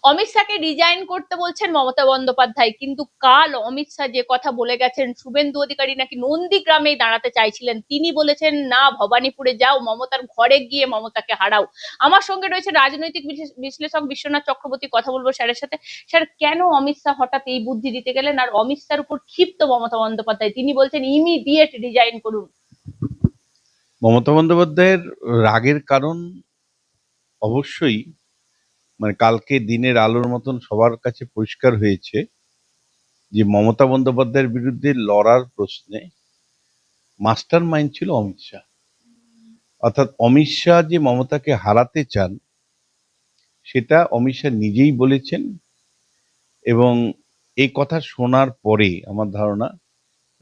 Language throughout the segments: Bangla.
অমিত শাহকে রিজাইন করতে বলছেন মমতা বন্দ্যোপাধ্যায়, কিন্তু কাল অমিত শাহ যে কথা বলে গেছেন, শুভেন্দু অধিকারী নাকি নন্দীগ্রামেই দাঁড়াতে চাইছিলেন, তিনি বলেছেন না, ভবানীপুরে যাও, মমতার ঘরে গিয়ে মমতাকে হারাও। আমার সঙ্গে রয়েছে রাজনৈতিক বিশ্লেষক বিশ্বনাথ চক্রবর্তী, কথা বলবো স্যারের সাথে। স্যার, কেন অমিত শাহ হঠাৎ এই বুদ্ধি দিতে গেলেন? আর অমিত শাহর উপর ক্ষিপ্ত মমতা বন্দ্যোপাধ্যায়, তিনি বলছেন ইমিডিয়েট রিজাইন করুন। মমতা বন্দ্যোপাধ্যায়ের রাগের কারণ অবশ্যই মানে কালকে দিনের আলোর মতন সবার কাছে পরিষ্কার হয়েছে যে মমতা বন্দ্যোপাধ্যায়ের বিরুদ্ধে লড়ার প্রশ্নে মাস্টার মাইন্ড ছিল অমিত শাহ। অর্থাৎ অমিত শাহ যে মমতাকে হারাতে চান সেটা অমিত শাহ নিজেই বলেছেন, এবং এই কথা শোনার পরে আমার ধারণা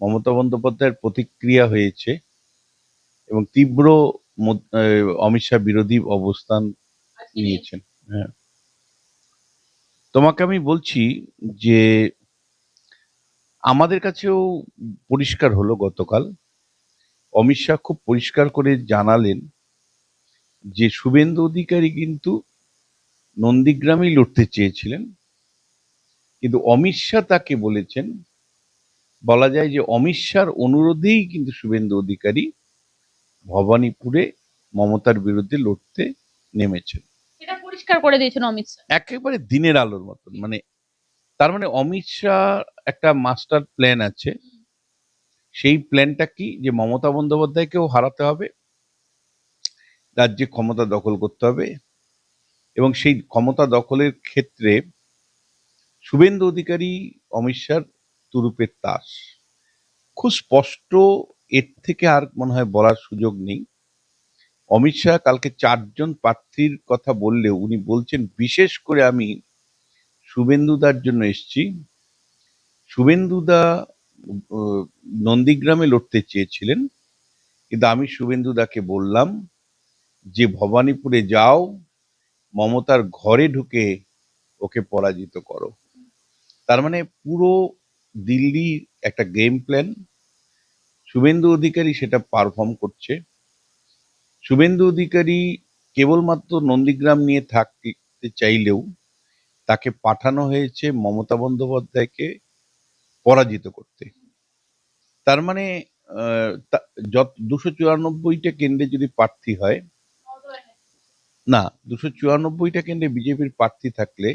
মমতা বন্দ্যোপাধ্যায়ের প্রতিক্রিয়া হয়েছে এবং তীব্র অমিত শাহ বিরোধী অবস্থান নিয়েছেন। হ্যাঁ, তোমাকে আমি বলছি যে আমাদের কাছেও পরিষ্কার হলো গতকাল, অমিত শাহ খুব পরিষ্কার করে জানালেন যে শুভেন্দু অধিকারী কিন্তু নন্দীগ্রামেই লড়তে চেয়েছিলেন, কিন্তু অমিত শাহ তাকে বলেছেন, বলা যায় যে অমিত শাহর অনুরোধেই কিন্তু শুভেন্দু অধিকারী ভবানীপুরে মমতার বিরুদ্ধে লড়তে নেমেছেন। এটা পরিষ্কার করে দিয়েছেন অমিত শাহ একেবারে দিনের আলোর মতন। মানে তার মানে অমিত শাহ একটা মাস্টার প্ল্যান আছে। সেই প্ল্যানটা কি, যে মমতা বন্দ্যোপাধ্যায়কেও হারাতে হবে, রাজ্যে ক্ষমতা দখল করতে হবে, এবং সেই ক্ষমতা দখলের ক্ষেত্রে শুভেন্দু অধিকারী অমিত শাহর তুরুপের তাস। খুব স্পষ্ট, এর থেকে আর মনে হয় বলার সুযোগ নেই। অমিত শাহ কালকে 4জন প্রার্থীর কথা বললেও উনি বলছেন বিশেষ করে আমি শুভেন্দুদার জন্য এসছি। শুভেন্দুদা নন্দীগ্রামে লড়তে চেয়েছিলেন, কিন্তু আমি শুভেন্দুদাকে বললাম যে ভবানীপুরে যাও, মমতার ঘরে ঢুকে ওকে পরাজিত করো। তার মানে পুরো দিল্লির একটা গেম প্ল্যান, শুভেন্দু অধিকারী সেটা পারফর্ম করছে। শুভেন্দু অধিকারী কেবলমাত্র নন্দীগ্রাম নিয়ে থাকতে চাইলেও তাকে পাঠানো হয়েছে মমতা বন্দ্যোপাধ্যায়কে পরাজিত করতে। তার মানে যত 294টা কেন্দ্রে যদি প্রার্থী হয়, না 294টা কেন্দ্রে বিজেপির প্রার্থী থাকলে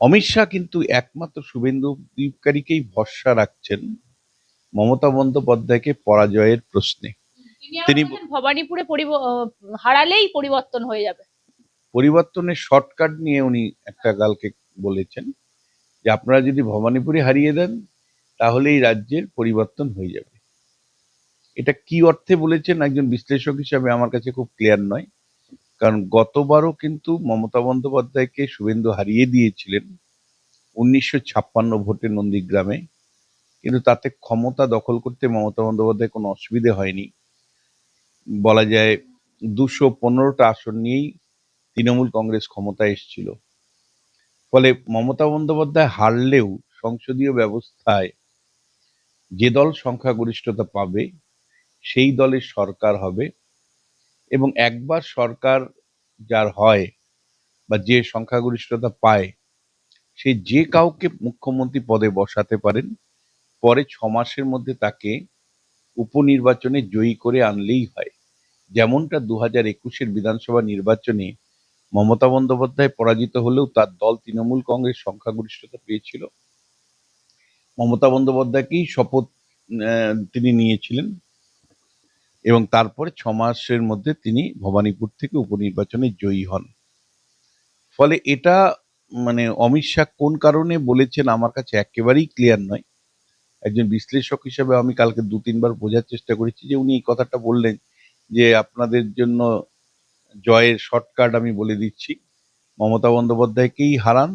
অমিত শাহ কিন্তু একমাত্র শুভেন্দু অধিকারীকেই ভরসা রাখছেন মমতা বন্দ্যোপাধ্যায়কে পরাজয়ের প্রশ্নে। তিনি ভবানীপুরে হারালেই পরিবর্তন হয়ে যাবে। পরিবর্তনের শর্টকাট নিয়ে উনি একটা কালকে বলেছেন যে আপনারা যদি ভবানীপুরে হারিয়ে দেন তাহলে এই রাজ্যের পরিবর্তন হয়ে যাবে। এটা কি অর্থে বলেছেন একজন বিশ্লেষক হিসাবে আমার কাছে খুব ক্লিয়ার নয়, কারণ গতবারও কিন্তু মমতা বন্দ্যোপাধ্যায়কে শুভেন্দু হারিয়ে দিয়েছিলেন 1956 ভোটে নন্দীগ্রামে, কিন্তু তাতে ক্ষমতা দখল করতে মমতা বন্দ্যোপাধ্যায় কোনো অসুবিধে হয়নি। বলা যায় 215টা আসন নিয়েই তৃণমূল কংগ্রেস ক্ষমতায় এসেছিল। ফলে মমতা বন্দ্যোপাধ্যায় হারলেও সংসদীয় ব্যবস্থায় যে দল সংখ্যাগরিষ্ঠতা পাবে সেই দলের সরকার হবে, এবং একবার সরকার যার হয় বা যে সংখ্যাগরিষ্ঠতা পায় সে যে কাউকে মুখ্যমন্ত্রী পদে বসাতে পারেন, পরে 6 মাসের মধ্যে তাকে উপনির্বাচনে জয়ী করে আনলেই হয়। যেমনটা 2021-এর বিধানসভা নির্বাচনে মমতা বন্দ্যোপাধ্যায় পরাজিত হলেও তার দল তৃণমূল কংগ্রেস সংখ্যাগরিষ্ঠতা পেয়েছিল, মমতা বন্দ্যোপাধ্যায়কেই শপথ তিনি নিয়েছিলেন, এবং তারপরে 6 মাসের মধ্যে তিনি ভবানীপুর থেকে উপনির্বাচনে জয়ী হন। ফলে এটা মানে অমিত শাহ কোন কারণে বলেছেন আমার কাছে একেবারেই ক্লিয়ার নয়। একজন বিশ্লেষক হিসেবে আমি কালকে 2-3বার বোঝার চেষ্টা করেছি যে উনি এই কথাটা বললেন যে আপনাদের জন্য জয়ের শর্টকাট আমি বলে দিচ্ছি, মমতা বন্দ্যোপাধ্যায়কেই হারান,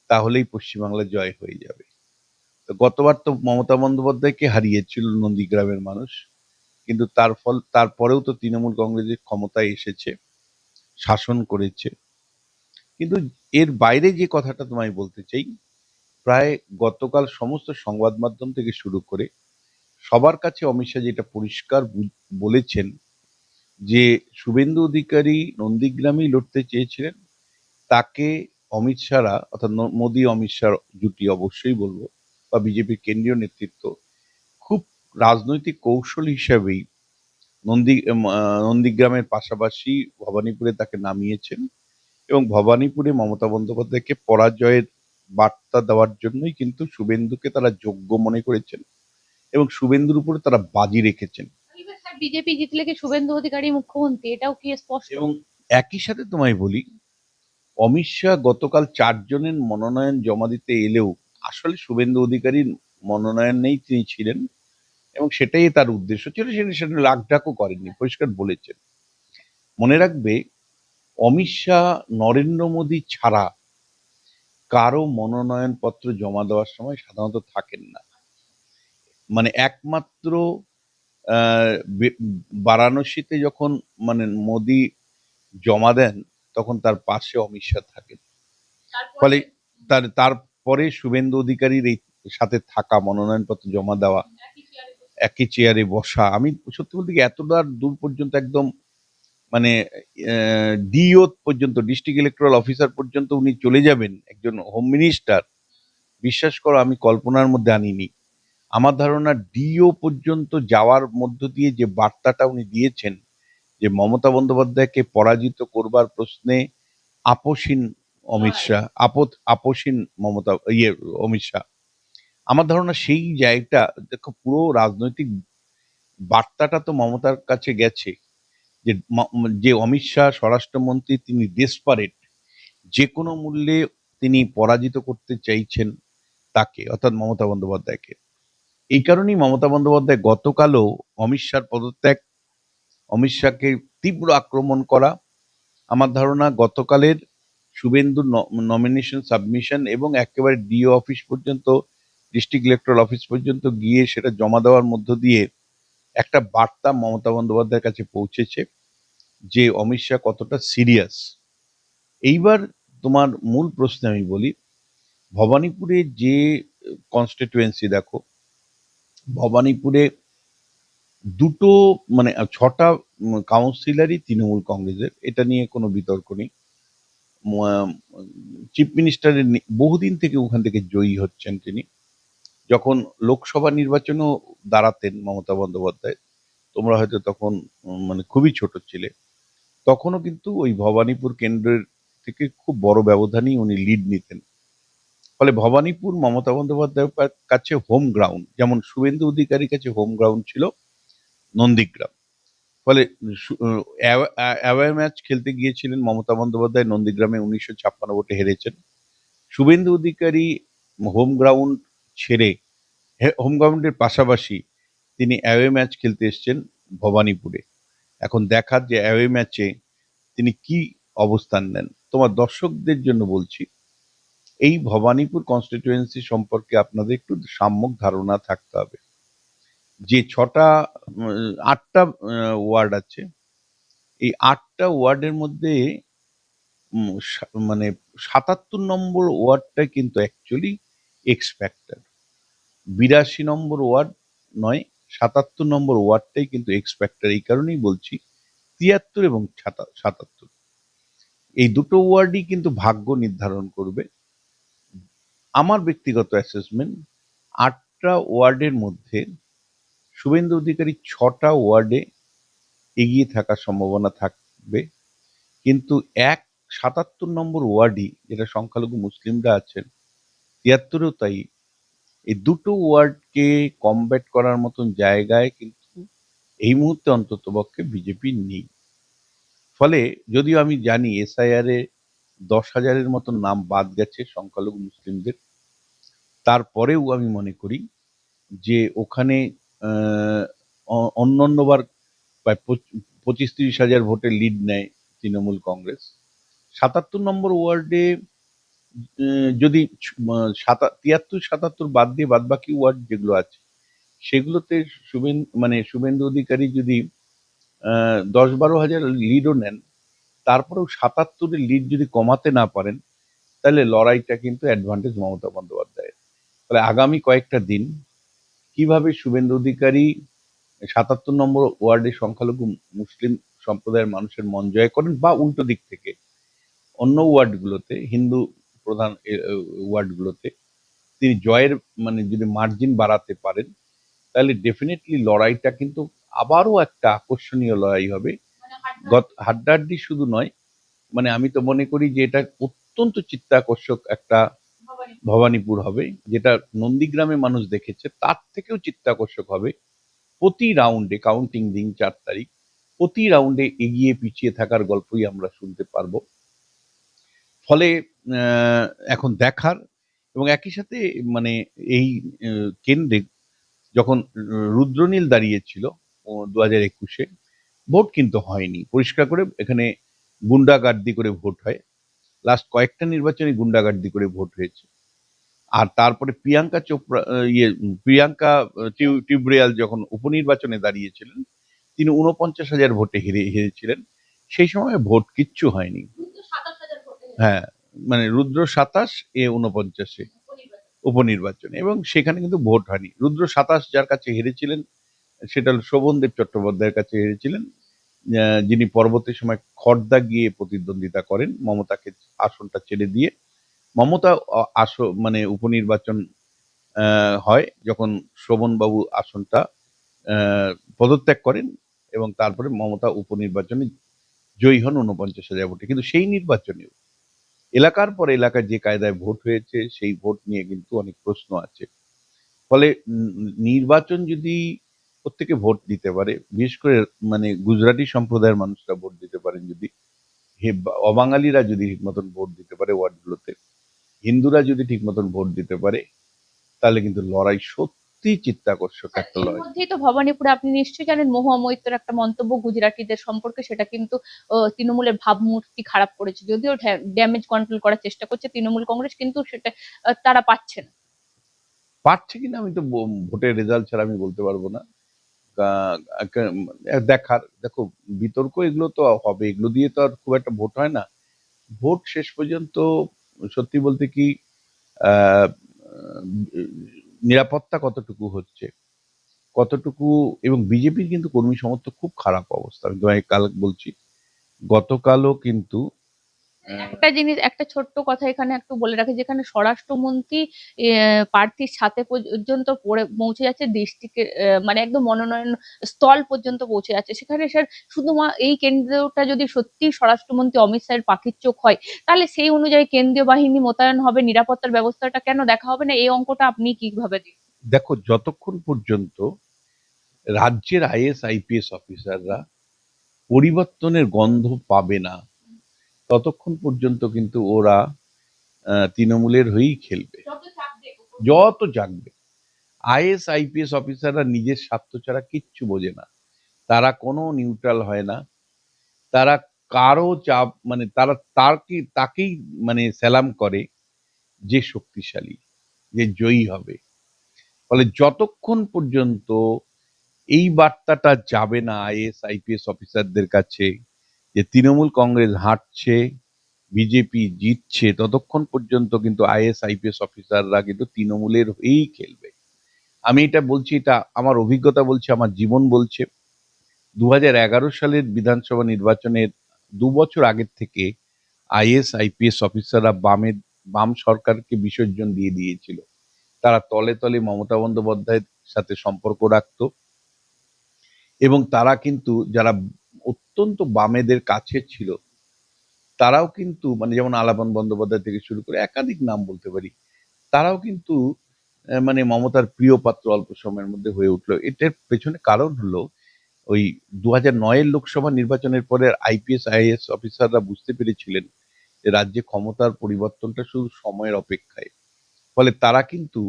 তাহলেই পশ্চিমবাংলায় জয় হয়ে যাবে। তো গতবার তো মমতা বন্দ্যোপাধ্যায়কে হারিয়েছিল নন্দীগ্রামের মানুষ, কিন্তু তারপরেও তো তৃণমূল কংগ্রেসের ক্ষমতায় এসেছে, শাসন করেছে। কিন্তু এর বাইরে যে কথাটা তোমায় বলতে চাই, প্রায় গতকাল সমস্ত সংবাদ মাধ্যম থেকে শুরু করে সবার কাছে অমিত শাহ যেটা পরিষ্কার বলেছেন যে শুভেন্দু অধিকারী নন্দীগ্রামেই লড়তে চেয়েছিলেন, তাকে অমিত শাহরা অর্থাৎ মোদী অমিত শাহ জুটি অবশ্যই বলবো, বা বিজেপির কেন্দ্রীয় নেতৃত্ব খুব রাজনৈতিক কৌশল হিসাবেই নন্দীগ্রামের পাশাপাশি ভবানীপুরে তাকে নামিয়েছেন, এবং ভবানীপুরে মমতা বন্দ্যোপাধ্যায়কে পরাজয়ের বার্তা দেওয়ার জন্যই কিন্তু শুভেন্দুকে তারা যোগ্য মনে করেছেন, এবং শুভেন্দুর উপরে তারা বাজি রেখেছেন। এবার স্যার বিজেপি জিতলে কি শুভেন্দু অধিকারী মুখ্যমন্ত্রী, এটাও কি স্পষ্ট? এবং একই সাথে তোমায় বলি, অমিত শাহ গতকাল 4 জনের মনোনয়ন জমা দিতে এলেও আসলে শুভেন্দু অধিকারীর মনোনয়ন নেই, তিনি ছিলেন, এবং সেটাই তার উদ্দেশ্য ছিল, সেটা রাগঢাকও করেননি, পরিষ্কার বলেছেন। মনে রাখবে, অমিত শাহ নরেন্দ্র মোদী ছাড়া কারো মনোনয়ন পত্র জমা দেওয়ার সময় সাধারণত থাকেন না। মানে একমাত্র বারাণসীতে যখন মানে মোদী জমা দেন, তখন তার পাশে অমিত শাহ থাকেন। ফলে তারপরে শুভেন্দু অধিকারীর এই সাথে থাকা, মনোনয়নপত্র জমা দেওয়া, একই চেয়ারে বসা, আমি সত্যি বলতে কি এতটা দূর পর্যন্ত একদম মানে ডিও পর্যন্ত, ডিস্ট্রিক্ট ইলেকটোরাল অফিসার পর্যন্ত উনি চলে যাবেন, একজন হোম মিনিস্টার, বিশ্বাস করো আমি কল্পনার মধ্যে আনিনি। আমার ধারণা ডিও পর্যন্ত যাওয়ার মধ্য দিয়ে যে বার্তাটা উনি দিয়েছেন, যে মমতা বন্দ্যোপাধ্যায়কে পরাজিত করবার প্রশ্নে আপোষহীন অমিত শাহ, আপোষহীন অমিত শাহ, আমার ধারণা সেই জায়গাটা দেখো, পুরো রাজনৈতিক বার্তাটা তো মমতার কাছে গেছে, যে যে অমিত শাহ স্বরাষ্ট্রমন্ত্রী, তিনি ডেসপারেট, যে কোনো মূল্যে তিনি পরাজিত করতে চাইছেন তাকে, অর্থাৎ মমতা বন্দ্যোপাধ্যায়কে। এই কারণেই মমতা বন্দ্যোপাধ্যায় গতকালও অমিত শাহর পদত্যাগ, অমিত শাহকে তীব্র আক্রমণ করা, আমার ধারণা গতকালের শুভেন্দুর নমিনেশন সাবমিশন এবং একেবারে ডিও অফিস পর্যন্ত, ডিস্ট্রিক্ট ইলেকট্রাল অফিস পর্যন্ত গিয়ে সেটা জমা দেওয়ার মধ্য দিয়ে একটা বার্তা মমতা বন্দ্যোপাধ্যায়ের কাছে পৌঁছেছে যে অমিত শাহ কতটা সিরিয়াস। এইবার তোমার মূল প্রশ্নে আমি বলি, ভবানীপুরে যে কনস্টিটুয়েন্সি দেখো, ভবানীপুরে দুটো মানে 6টা কাউন্সিলরই তৃণমূল কংগ্রেসের, এটা নিয়ে কোনো বিতর্ক নেই। চিফ মিনিস্টারের বহুদিন থেকে ওখান থেকে জয়ী হচ্ছেন তিনি। যখন লোকসভা নির্বাচনেও দাঁড়াতেন মমতা বন্দ্যোপাধ্যায়, তোমরা হয়তো তখন মানে খুবই ছোট ছিলে, তখনও কিন্তু ওই ভবানীপুর কেন্দ্রের থেকে খুব বড় ব্যবধানেই উনি লিড নিতেন। ফলে ভবানীপুর মমতা বন্দ্যোপাধ্যায়ের কাছে হোম গ্রাউন্ড, যেমন শুভেন্দু অধিকারীর কাছে হোম গ্রাউন্ড ছিল নন্দীগ্রাম। ফলে অ্যাওয়ে ম্যাচ খেলতে গিয়েছিলেন মমতা বন্দ্যোপাধ্যায় নন্দীগ্রামে, 1956 ভোটে হেরেছেন। শুভেন্দু অধিকারী হোম গ্রাউন্ড ছেড়ে, হোম গ্রাউন্ডের পাশাপাশি তিনি অ্যাওয়ে ম্যাচ খেলতে এসেছেন ভবানীপুরে। এখন দেখার যে অ্যাওয়ে ম্যাচে তিনি কি অবস্থান নেন। তোমার দর্শকদের জন্য বলছি, এই ভবানীপুর কনস্টিটিউয়েন্সি সম্পর্কে আপনাদের একটু সাম্যক ধারণা থাকতে হবে। যে 8টা ওয়ার্ড আছে, এই 8টা ওয়ার্ডের মধ্যে মানে 77 নম্বর ওয়ার্ডটা কিন্তু অ্যাকচুয়ালি এক্স ফ্যাক্টর। 82 নম্বর ওয়ার্ড নয়, 77 নম্বর ওয়ার্ডটাই কিন্তু এক্স ফ্যাক্টর। এই কারণেই বলছি 73 এবং 77, এই দুটো ওয়ার্ডই কিন্তু ভাগ্য নির্ধারণ করবে। আমার ব্যক্তিগত অ্যাসেসমেন্ট, 8টা ওয়ার্ডের মধ্যে শুভেন্দু অধিকারী 6টা ওয়ার্ডে এগিয়ে থাকার সম্ভাবনা থাকবে, কিন্তু 77 নম্বর ওয়ার্ডই, যেটা সংখ্যালঘু মুসলিমরা আছেন, 73ও তাই, এই দুটো ওয়ার্ডকে কমব্যাট করার মতন জায়গায় কিন্তু এই মুহূর্তে অন্ততপক্ষে বিজেপি নেই। ফলে যদিও আমি জানি এসআইআর এ 10,000-এর মতন নাম বাদ গেছে সংখ্যালঘু মুসলিমদের, তারপরেও আমি মনে করি যে ওখানে অন্যান্যবার প্রায় 25-30 হাজার ভোটে লিড নেয় তৃণমূল কংগ্রেস। 77 নম্বর ওয়ার্ডে যদি 73-77 বাদ দিয়ে বাদবাকি ওয়ার্ড যেগুলো আছে, সেগুলোতে শুভেন্দু অধিকারী যদি 10-12 হাজার লিডও নেন, তারপরেও 77-এর লিড যদি কমাতে না পারেন, তাহলে লড়াইটা কিন্তু অ্যাডভান্টেজ মমতা বন্দ্যোপাধ্যায়ের। তাহলে আগামী কয়েকটা দিন কিভাবে শুভেন্দু অধিকারী 77 নম্বর ওয়ার্ডে সংখ্যালঘু মুসলিম সম্প্রদায়ের মানুষের মন জয় করেন, বা উল্টো দিক থেকে অন্য ওয়ার্ডগুলোতে, হিন্দু প্রধান ওয়ার্ডগুলোতে তিনি জয়ের মানে যদি মার্জিন বাড়াতে পারেন, তাহলে ডেফিনেটলি লড়াইটা কিন্তু আবারও একটা আকর্ষণীয় লড়াই হবে। হাড্ডাহাড্ডি শুধু নয়, মানে আমি তো মনে করি যে এটা অত্যন্ত চিত্তাকর্ষক একটা ভবানীপুর হবে, যেটা নন্দীগ্রামে মানুষ দেখেছে তার থেকেও চিত্তাকর্ষক হবে। প্রতি রাউন্ডে, কাউন্টিং দিন 4 তারিখ, প্রতি রাউন্ডে এগিয়ে পিছিয়ে থাকার গল্পই আমরা শুনতে পারবো। ফলে এখন দেখার, এবং একই সাথে মানে এই কেন্দ্রে যখন রুদ্রনীল দাঁড়িয়েছিল 2021-এ, ভোট কিন্তু হয়নি পরিষ্কার করে, এখানে গুন্ডাগার্দি করে ভোট হয়। লাস্ট কয়েকটা নির্বাচনে গুন্ডাগার্দি করে ভোট হয়েছে। আর তারপরে প্রিয়াঙ্কা চোপড়া প্রিয়াঙ্কা টিউবরিয়াল যখন উপনির্বাচনে দাঁড়িয়েছিলেন, তিনি 49,000 ভোটে হেরেছিলেন। সেই সময় ভোট কিচ্ছু হয়নি। হ্যাঁ, মানে রুদ্র 27, এ 49-এ উপনির্বাচনে, এবং সেখানে কিন্তু ভোট হয়নি। রুদ্র 27 যার কাছে হেরেছিলেন সেটা হল শোভনদেব চট্টোপাধ্যায়ের কাছে হেরেছিলেন, যিনি পরবর্তী সময় খড়দা গিয়ে প্রতিদ্বন্দ্বিতা করেন মমতাকে আসনটা ছেড়ে দিয়ে। মমতা মানে উপনির্বাচন হয় যখন শোভনবাবু আসনটা পদত্যাগ করেন, এবং তারপরে মমতা উপনির্বাচনে জয়ী হন 49,000 ভোটে। কিন্তু সেই নির্বাচনেও এলাকার পর এলাকায় যে কায়দায় ভোট হয়েছে, সেই ভোট নিয়ে কিন্তু অনেক প্রশ্ন আছে। ফলে নির্বাচন যদি প্রত্যেকে ভোট দিতে পারে, বিশেষ করে মানে গুজরাটি সম্প্রদায়ের মানুষরা ভোট দিতে পারেন, যদি অবাঙালিরা যদি ঠিক মতন ভোট দিতে পারে ওয়ার্ডগুলোতে, হিন্দুরা যদি ঠিক মতন ভোট দিতে পারে, তাহলে কিন্তু লড়াই সত্যি চিত্তাকর্ষক একটা এর লড়াই। মধ্যেই তো ভবানীপুরে আপনি নিশ্চয়ই জানেন মহুয়া মৈত্রের একটা মন্তব্য গুজরাটিদের সম্পর্কে, সেটা কিন্তু তৃণমূলের ভাবমূর্তি খারাপ করেছে। যদিও ড্যামেজ কন্ট্রোল করার চেষ্টা করছে তৃণমূল কংগ্রেস, কিন্তু সেটা তারা পাচ্ছে না। পারছে কিনা আমি তো ভোটের রেজাল্ট ছাড়া আমি বলতে পারবো না। দেখার, দেখো বিতর্ক এগুলো তো হবে, এগুলো দিয়ে তো আর খুব একটা ভোট হয় না। ভোট শেষ পর্যন্ত সত্যি বলতে কি আহ নিরাপত্তা কতটুকু হচ্ছে, কতটুকু, এবং বিজেপির কিন্তু কর্মী সমর্থক খুব খারাপ অবস্থা। আমি তোমায় কাল বলছি, গতকালও কিন্তু একটা জিনিস, একটা ছোট্ট কথা এখানে একটু বলে রাখি, যেখানে স্বরাষ্ট্রমন্ত্রী প্রার্থীর সাথে পর্যন্ত পৌঁছে যাচ্ছে, ডিস্ট্রিক্টের মানে একদম মনোনয়ন স্থল পর্যন্ত পৌঁছে যাচ্ছে, সেখানে স্যার শুধুমাত্র এই কেন্দ্রটা যদি সত্যি স্বরাষ্ট্রমন্ত্রী অমিত শাহের পাখির চোখ হয়, তাহলে সেই অনুযায়ী কেন্দ্রীয় বাহিনী মোতায়েন হবে, নিরাপত্তার ব্যবস্থাটা কেন দেখা হবে না? এই অঙ্কটা আপনি কিভাবে দেখেন? দেখো, যতক্ষণ পর্যন্ত রাজ্যের আইএস আইপিএস অফিসাররা পরিবর্তনের গন্ধ পাবে না, ততক্ষণ পর্যন্ত কিন্তু ওরা তৃণমূলের হয়েই খেলবে, যত জাগবে। আইএস আইপিএস অফিসাররা নিজের স্বার্থ ছাড়া কিচ্ছু বোঝে না, তারা কোনো নিউট্রাল হয় না, তারা কারো চাপ মানে তারা তাকেই মানে সালাম করে যে শক্তিশালী, যে জয়ী হবে। ফলে যতক্ষণ পর্যন্ত এই বার্তাটা যাবে না আইএস আইপিএস অফিসারদের কাছে যে তৃণমূল কংগ্রেস হাঁটছে, বিজেপি জিতছে, ততক্ষণ পর্যন্ত কিন্তু আইএস আইপিএস অফিসাররা কিন্তু তৃণমূলের হয়েই খেলবে। আমি এটা বলছি, এটা আমার অভিজ্ঞতা বলছে, আমার জীবন বলছে। 2011 সালের বিধানসভা নির্বাচনের 2 বছর আগের থেকে আইএস আইপিএস অফিসাররা বাম সরকারকে বিসর্জন দিয়ে দিয়েছিল। তারা তলে তলে মমতা বন্দ্যোপাধ্যায়ের সাথে সম্পর্ক রাখতো, এবং তারা কিন্তু যারা অত্যন্ত বামেদের কাছে ছিল, তারাও কিন্তু মানে যেমন আলাপন বন্দ্যোপাধ্যায় থেকে শুরু করে একাধিক নাম বলতে পারি, তারাও কিন্তু মানে মমতার প্রিয় পাত্র অল্প সময়ের মধ্যে হয়ে উঠলো। এটার পেছনে কারণ হলো ওই 2009-এর লোকসভা নির্বাচনের পরে আইপিএস আইএএস অফিসাররা বুঝতে পেরেছিলেন যে রাজ্যে ক্ষমতার পরিবর্তনটা শুধু সময়ের অপেক্ষায়। ফলে তারা কিন্তু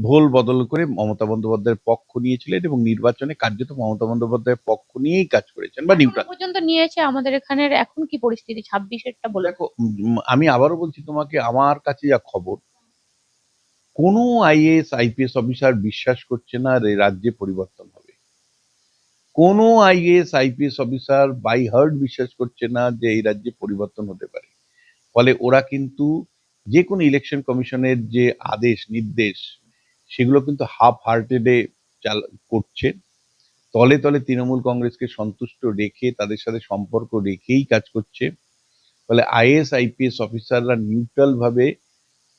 ভোল বদল করে মমতা বন্দ্যোপাধ্যায়ের পক্ষ নিয়েছিলেন, এবং নির্বাচনে কার্যত মমতা বন্দ্যোপাধ্যায়ের পক্ষ নিয়েই কাজ করেছেন বা নিউট্রাল পর্যন্ত নিয়েছে। আমাদের এখানের এখন কি পরিস্থিতি 26-এরটা বলে? দেখো, আমি আবারও বলছি তোমাকে, আমার কাছে যা খবর, কোনো আইএএস আইপিএস অফিসার বিশ্বাস করছে না রাজ্যে পরিবর্তন হবে। কোনো IAS IPS officer by heart বিশ্বাস করছে না যে এই রাজ্যে পরিবর্তন হতে পারে। ফলে ওরা কিন্তু যে কোনো ইলেকশন কমিশনের যে আদেশ নির্দেশ, সেগুলো কিন্তু হাফ হার্টেডে করছে, তলে তলে তৃণমূল কংগ্রেসকে সন্তুষ্ট রেখে, তাদের সাথে সম্পর্ক রেখেই কাজ করছে। ফলে আইএএস আইপিএস অফিসাররা নিউট্রাল ভাবে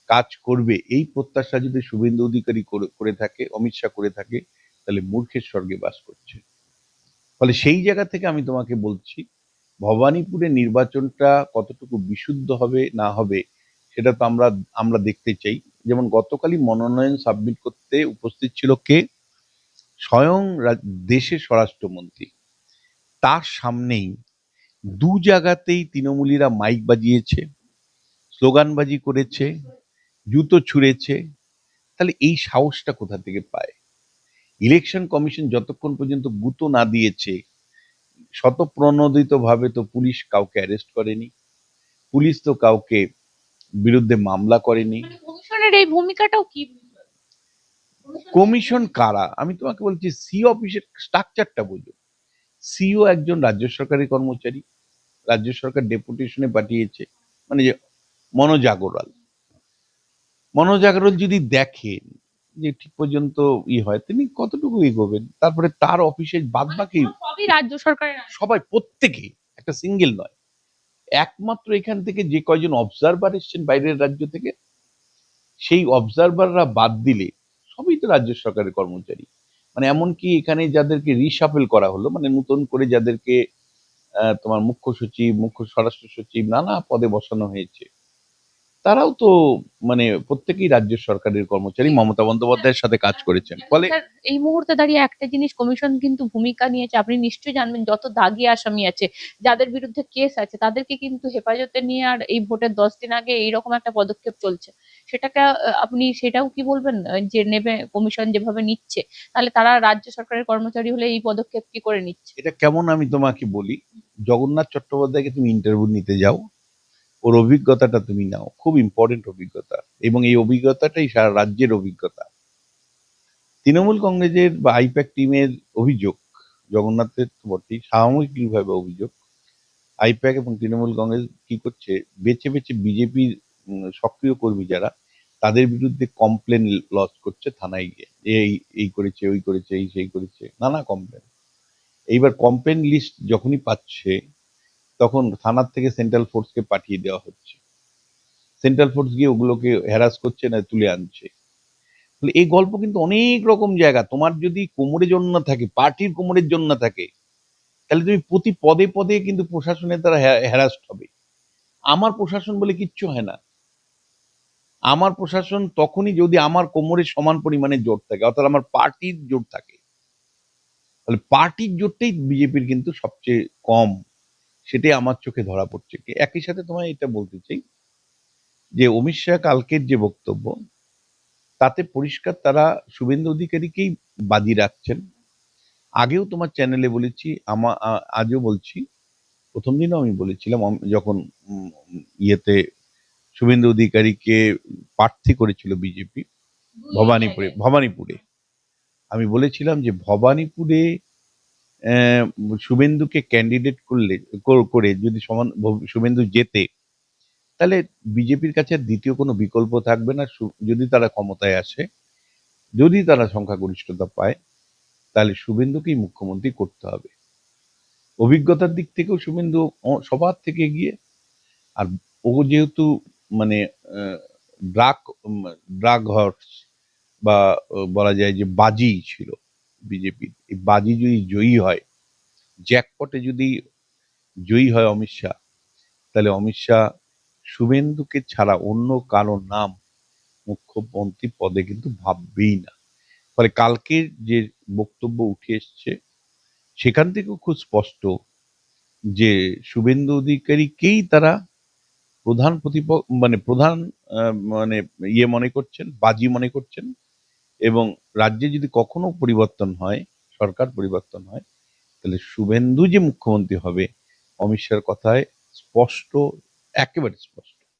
কাজ করবে এই প্রত্যাশা যদি শুভেন্দু অধিকারী করে থাকে, অমিত শাহ করে থাকে, তাহলে মূর্খের স্বর্গে বাস করছে। ফলে সেই জায়গা থেকে আমি তোমাকে বলছি, ভবানীপুরে নির্বাচনটা কতটুকু বিশুদ্ধ হবে না হবে সেটা তো আমরা দেখতে চাই। যেমন গতকালই মনোনয়ন সাবমিট করতে উপস্থিত ছিল কে? স্বয়ং দেশের স্বরাষ্ট্রমন্ত্রী। তার সামনেই দু জায়গাতেই তৃণমূলীরা মাইক বাজিয়েছে, স্লোগানবাজি করেছে, জুতো ছুঁড়েছে। তাহলে এই সাহসটা কোথা থেকে পায়? ইলেকশন কমিশন যতক্ষণ পর্যন্ত গুঁতো না দিয়েছে, শতপ্রণোদিত ভাবে তো পুলিশ কাউকে অ্যারেস্ট করেনি, পুলিশ তো কাউকে বিরুদ্ধে মামলা করেনি। মানে কমিশনের এই ভূমিকাটাও কি? কমিশন কারা? আমি তোমাকে বলছি, সি অফিসের স্ট্রাকচারটা বোঝো। সিও একজন রাজ্য সরকারি কর্মচারী, রাজ্য সরকার ডেপুটেশনে পাঠিয়েছে, মানে যে মনোজ আগরওয়াল। মনোজ আগরওয়াল যদি দেখেন যে ঠিক পর্যন্ত হয়, তিনি কতটুকু এগোবেন? তারপরে তার অফিসে বাদ বাকি সবই রাজ্য সরকারের সবাই, প্রত্যেকে, একটা সিঙ্গেল নয়। একমাত্র এখান থেকে যে কয়জন অবজারভার এসছেন বাইরের রাজ্য থেকে, সেই অবজারভাররা বাদ দিলে সবই তো রাজ্য সরকারের কর্মচারী। মানে এমনকি এখানে যাদেরকে রিশাফেল করা হলো, মানে নতুন করে যাদেরকে তোমার মুখ্য সচিব, মুখ্য স্বরাষ্ট্র সচিব নানা পদে বসানো হয়েছে, তারাও তো মানে প্রত্যেকেই রাজ্য সরকারের কর্মচারী, মমতা বন্দ্যোপাধ্যায়ের সাথে কাজ করেছেন। ফলে স্যার, এই মুহূর্তে দাঁড়িয়ে একটা জিনিস কমিশন কিন্তু ভূমিকা নিয়েছে, আপনি নিশ্চয়ই জানবেন, যত দাগী আসামি আছে, যাদের বিরুদ্ধে কেস আছে, তাদেরকে কিন্তু হেফাজতে নিয়ে আর এই ভোটের 10 দিন আগে এইরকম একটা পদক্ষেপ চলছে। সেটাকে আপনি সেটাও কি বলবেন যে নেবে কমিশন যেভাবে নিচ্ছে, তাহলে তারা রাজ্য সরকারের কর্মচারী হলে এই পদক্ষেপ কি করে নিচ্ছে? এটা কেমন আমি তোমাকে বলি, জগন্নাথ চট্টোপাধ্যায়কে তুমি ইন্টারভিউ নিতে যাও, ওর অভিজ্ঞতাটা তুমি নাও, খুব ইম্পর্টেন্ট অভিজ্ঞতা, এবং এই অভিজ্ঞতাটাই সারা রাজ্যের অভিজ্ঞতা। তৃণমূল কংগ্রেসের বা আইপ্যাক টিমের অভিযোগ, জগন্নাথের তো বটেই, সামগ্রিকভাবে অভিযোগ, আইপ্যাক এবং তৃণমূল কংগ্রেস কি করছে, বেছে বেছে বিজেপির সক্রিয় কর্মী যারা, তাদের বিরুদ্ধে কমপ্লেন লজ করছে থানায় গিয়ে, এই এই করেছে, ওই করেছে, এই সেই করেছে, নানা কমপ্লেন। এইবার কমপ্লেন লিস্ট যখনই পাচ্ছে, তখন থানার থেকে সেন্ট্রাল ফোর্সকে পাঠিয়ে দেওয়া হচ্ছে। সেন্ট্রাল ফোর্স গিয়ে ওগুলোকে হ্যারাস করছে, না তুলে আনছে। এই গল্প কিন্তু অনেক রকম জায়গা। তোমার যদি কোমরের জন্য না থাকে, পার্টির কোমরের জন্য না থাকে, তাহলে তুমি প্রতি পদে পদে কিন্তু প্রশাসনের দ্বারা হ্যারাস্ট হবে। আমার প্রশাসন বলে কিচ্ছু হয় না। আমার প্রশাসন তখনই যদি আমার কোমরের সমান পরিমাণে জোর থাকে, অর্থাৎ আমার পার্টির জোর থাকে। তাহলে পার্টির জোরটাই বিজেপির কিন্তু সবচেয়ে কম, সেটাই আমার চোখে ধরা পড়ছে। একই সাথে তোমায় এটা বলতে চাই যে অমিত শাহ কালকের যে বক্তব্য, তাতে পরিষ্কার তারা শুভেন্দু অধিকারীকেই বাজি রাখছেন। আগেও তোমার চ্যানেলে বলেছি, আজও বলছি, প্রথম দিনও আমি বলেছিলাম, যখন ইয়েতে শুভেন্দু অধিকারীকে প্রার্থী করেছিল বিজেপি ভবানীপুরে আমি বলেছিলাম যে ভবানীপুরে শুভেন্দুকে ক্যান্ডিডেট করে যদি শুভেন্দু জেতে, তাহলে বিজেপির কাছে দ্বিতীয় কোনো বিকল্প থাকবে না। যদি তারা ক্ষমতায় আসে, যদি তারা সংখ্যাগরিষ্ঠতা পায়, তাহলে শুভেন্দুকেই মুখ্যমন্ত্রী করতে হবে। অভিজ্ঞতার দিক থেকেও শুভেন্দু সবার থেকে এগিয়ে। আর ও যেহেতু মানে ড্রাগ ড্রাগ হর্স, বা বলা যায় যে বাজি ছিল বিজেপির, এই বাজি যদি জয়ী হয়, জ্যাকপটে যদি জয়ী হয় অমিত শাহ, তাহলে অমিত শাহ শুভেন্দুকে ছাড়া অন্য কারো নাম মুখ্যমন্ত্রী পদে কিন্তু ভাববেই না। ফলে কালকের যে বক্তব্য উঠে এসছে, সেখান থেকেও খুব স্পষ্ট যে শুভেন্দু অধিকারীকেই তারা প্রধান প্রধান মানে মনে করছেন, বাজি মনে করছেন। এবং রাজ্যে যদি কখনো পরিবর্তন হয়, সরকার পরিবর্তন হয়, তাহলে শুভেন্দু যে মুখ্যমন্ত্রী হবে, অমিত শাহর কথায় স্পষ্ট, একেবারে স্পষ্ট।